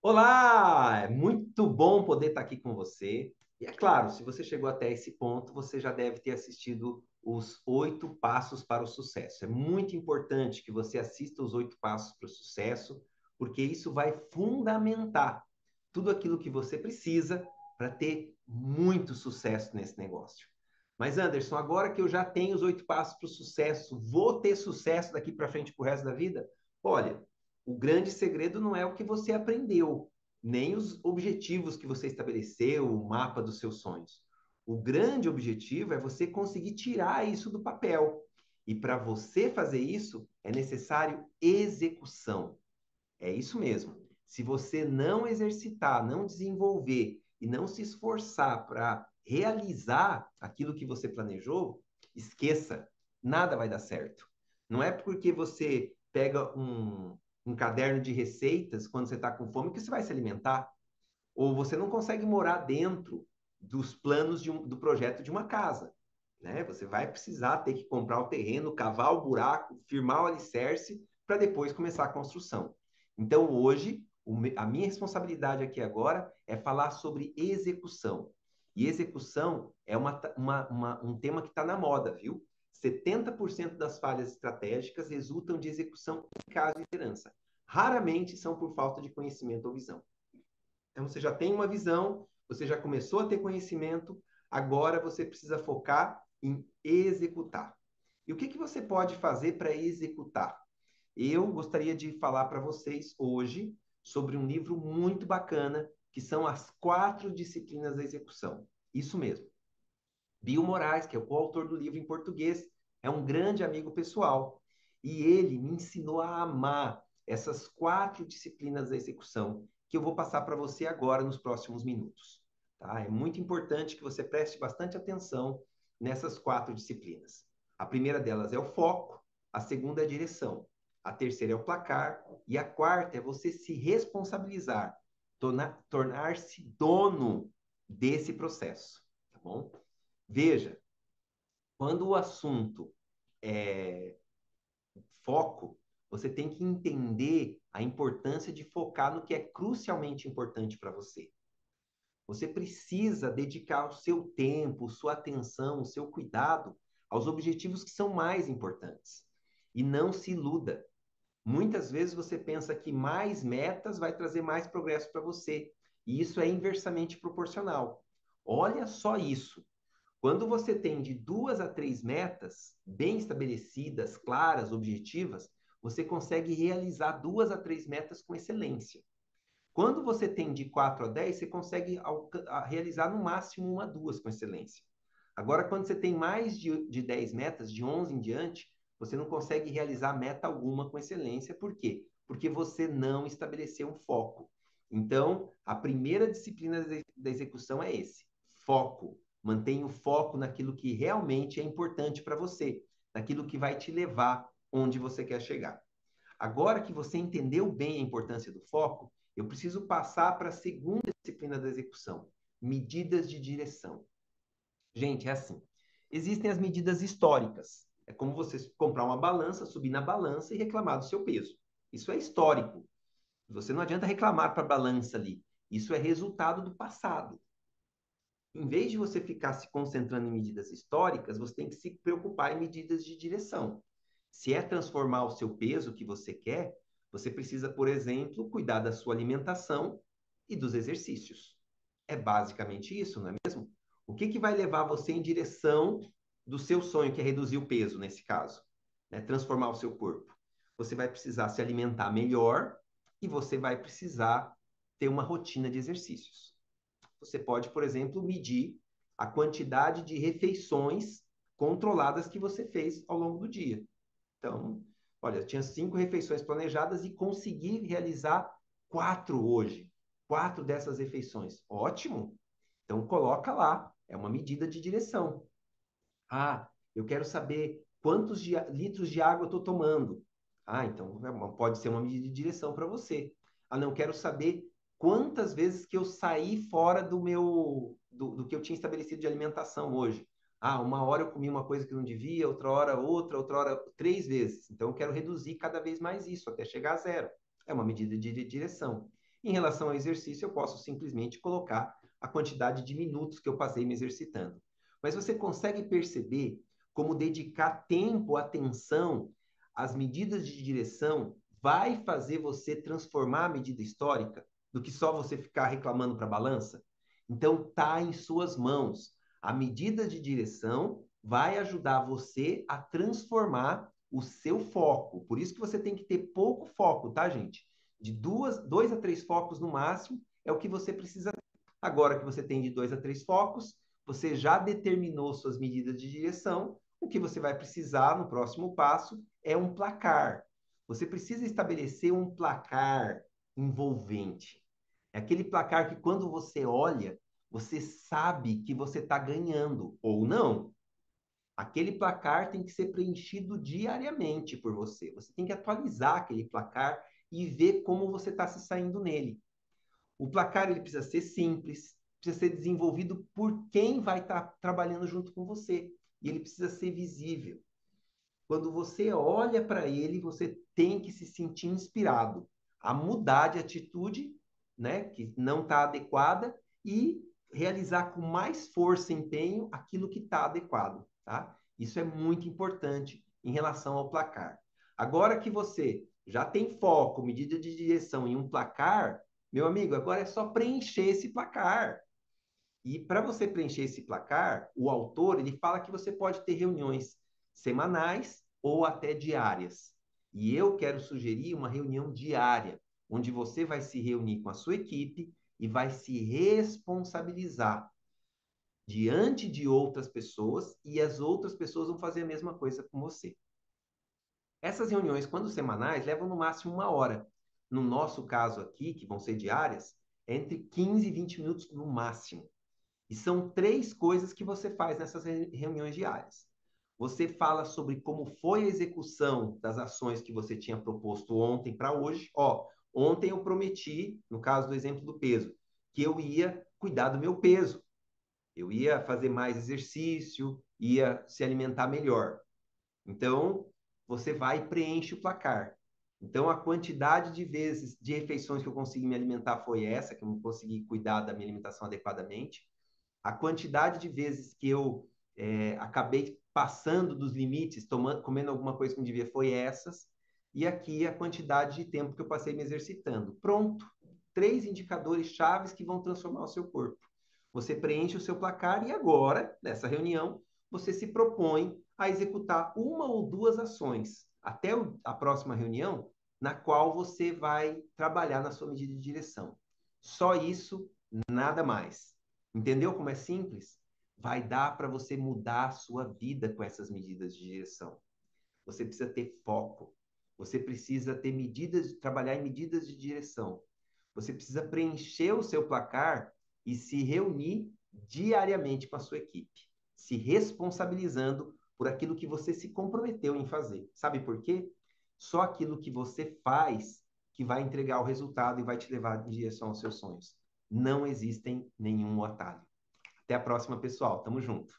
Olá! É muito bom poder estar aqui com você. E é claro, se você chegou até esse ponto, você já deve ter assistido os 8 passos para o sucesso. É muito importante que você assista os 8 passos para o sucesso, porque isso vai fundamentar tudo aquilo que você precisa para ter muito sucesso nesse negócio. Mas, Anderson, agora que eu já tenho os 8 passos para o sucesso, vou ter sucesso daqui para frente para o resto da vida? Olha, o grande segredo não é o que você aprendeu, nem os objetivos que você estabeleceu, o mapa dos seus sonhos. O grande objetivo é você conseguir tirar isso do papel. E para você fazer isso, é necessário execução. É isso mesmo. Se você não exercitar, não desenvolver e não se esforçar para realizar aquilo que você planejou, esqueça, nada vai dar certo. Não é porque você pega um caderno de receitas quando você está com fome que você vai se alimentar. Ou você não consegue morar dentro dos planos do projeto de uma casa. Né? Você vai precisar ter que comprar o terreno, cavar o buraco, firmar o alicerce para depois começar a construção. Então, hoje, a minha responsabilidade aqui agora é falar sobre execução. E execução é um tema que está na moda, viu? 70% das falhas estratégicas resultam de execução em caso de liderança. Raramente são por falta de conhecimento ou visão. Então, você já tem uma visão, você já começou a ter conhecimento, agora você precisa focar em executar. E o que, que você pode fazer para executar? Eu gostaria de falar para vocês hoje sobre um livro muito bacana, que são as 4 disciplinas da execução. Isso mesmo. Bill Moraes, que é o coautor do livro em português, é um grande amigo pessoal. E ele me ensinou a amar essas 4 disciplinas da execução, que eu vou passar para você agora nos próximos minutos. Tá? É muito importante que você preste bastante atenção nessas 4 disciplinas. A primeira delas é o foco, a segunda é a direção, a terceira é o placar e a quarta é você se responsabilizar, tornar-se dono desse processo, tá bom? Veja, quando o assunto é foco, você tem que entender a importância de focar no que é crucialmente importante para você. Você precisa dedicar o seu tempo, sua atenção, o seu cuidado aos objetivos que são mais importantes. E não se iluda. Muitas vezes você pensa que mais metas vai trazer mais progresso para você. E isso é inversamente proporcional. Olha só isso. Quando você tem de 2 a 3 metas bem estabelecidas, claras, objetivas, você consegue realizar 2 a 3 metas com excelência. Quando você tem de 4 a 10, você consegue realizar no máximo 1 a 2 com excelência. Agora, quando você tem mais de 10 metas, de 11 em diante, você não consegue realizar meta alguma com excelência. Por quê? Porque você não estabeleceu um foco. Então, a primeira disciplina da execução é esse: foco. Mantenha o foco naquilo que realmente é importante para você, naquilo que vai te levar onde você quer chegar. Agora que você entendeu bem a importância do foco, eu preciso passar para a segunda disciplina da execução: medidas de direção. Gente, é assim. Existem as medidas históricas. É como você comprar uma balança, subir na balança e reclamar do seu peso. Isso é histórico. Você não adianta reclamar para a balança ali. Isso é resultado do passado. Em vez de você ficar se concentrando em medidas históricas, você tem que se preocupar em medidas de direção. Se é transformar o seu peso que você quer, você precisa, por exemplo, cuidar da sua alimentação e dos exercícios. É basicamente isso, não é mesmo? O que, que vai levar você em direção do seu sonho, que é reduzir o peso, nesse caso? Né? Transformar o seu corpo. Você vai precisar se alimentar melhor e você vai precisar ter uma rotina de exercícios. Você pode, por exemplo, medir a quantidade de refeições controladas que você fez ao longo do dia. Então, olha, eu tinha 5 refeições planejadas e consegui realizar 4 hoje. 4 dessas refeições. Ótimo! Então, coloca lá. É uma medida de direção. Ah, eu quero saber quantos litros de água eu estou tomando. Ah, então pode ser uma medida de direção para você. Ah, não, quero saber quantas vezes que eu saí fora do que eu tinha estabelecido de alimentação hoje. Ah, uma hora eu comi uma coisa que não devia, outra hora 3 vezes. Então, eu quero reduzir cada vez mais isso, até chegar a zero. É uma medida de direção. Em relação ao exercício, eu posso simplesmente colocar a quantidade de minutos que eu passei me exercitando. Mas você consegue perceber como dedicar tempo, atenção às medidas de direção vai fazer você transformar a medida histórica do que só você ficar reclamando para a balança? Então, tá em suas mãos. A medida de direção vai ajudar você a transformar o seu foco. Por isso que você tem que ter pouco foco, tá, gente? De 2 a 3 focos no máximo é o que você precisa. Agora que você tem de 2 a 3 focos, você já determinou suas medidas de direção. O que você vai precisar no próximo passo é um placar. Você precisa estabelecer um placar envolvente. É aquele placar que quando você olha, você sabe que você está ganhando ou não. Aquele placar tem que ser preenchido diariamente por você. Você tem que atualizar aquele placar e ver como você está se saindo nele. O placar ele precisa ser simples, precisa ser desenvolvido por quem vai estar trabalhando junto com você. E ele precisa ser visível. Quando você olha para ele, você tem que se sentir inspirado a mudar de atitude, né, que não está adequada, e realizar com mais força e empenho aquilo que está adequado, tá? Isso é muito importante em relação ao placar. Agora que você já tem foco, medida de direção em um placar, meu amigo, agora é só preencher esse placar. E para você preencher esse placar, o autor ele fala que você pode ter reuniões semanais ou até diárias. E eu quero sugerir uma reunião diária, onde você vai se reunir com a sua equipe e vai se responsabilizar diante de outras pessoas e as outras pessoas vão fazer a mesma coisa com você. Essas reuniões, quando semanais, levam no máximo 1 hora. No nosso caso aqui, que vão ser diárias, é entre 15 e 20 minutos no máximo. E são 3 coisas que você faz nessas reuniões diárias. Você fala sobre como foi a execução das ações que você tinha proposto ontem para hoje. Ó, ontem eu prometi, no caso do exemplo do peso, que eu ia cuidar do meu peso. Eu ia fazer mais exercício, ia se alimentar melhor. Então, você vai e preenche o placar. Então, a quantidade de vezes de refeições que eu consegui me alimentar foi essa, que eu não consegui cuidar da minha alimentação adequadamente. A quantidade de vezes que eu acabei passando dos limites, comendo alguma coisa que não devia, foi essas. E aqui a quantidade de tempo que eu passei me exercitando. Pronto. 3 indicadores chaves que vão transformar o seu corpo. Você preenche o seu placar e agora, nessa reunião, você se propõe a executar 1 ou 2 ações até a próxima reunião, na qual você vai trabalhar na sua medida de direção. Só isso, nada mais. Entendeu como é simples? Vai dar para você mudar a sua vida com essas medidas de direção. Você precisa ter foco. Você precisa ter medidas, trabalhar em medidas de direção. Você precisa preencher o seu placar e se reunir diariamente com a sua equipe, se responsabilizando por aquilo que você se comprometeu em fazer. Sabe por quê? Só aquilo que você faz que vai entregar o resultado e vai te levar em direção aos seus sonhos. Não existem nenhum atalho. Até a próxima, pessoal. Tamo junto.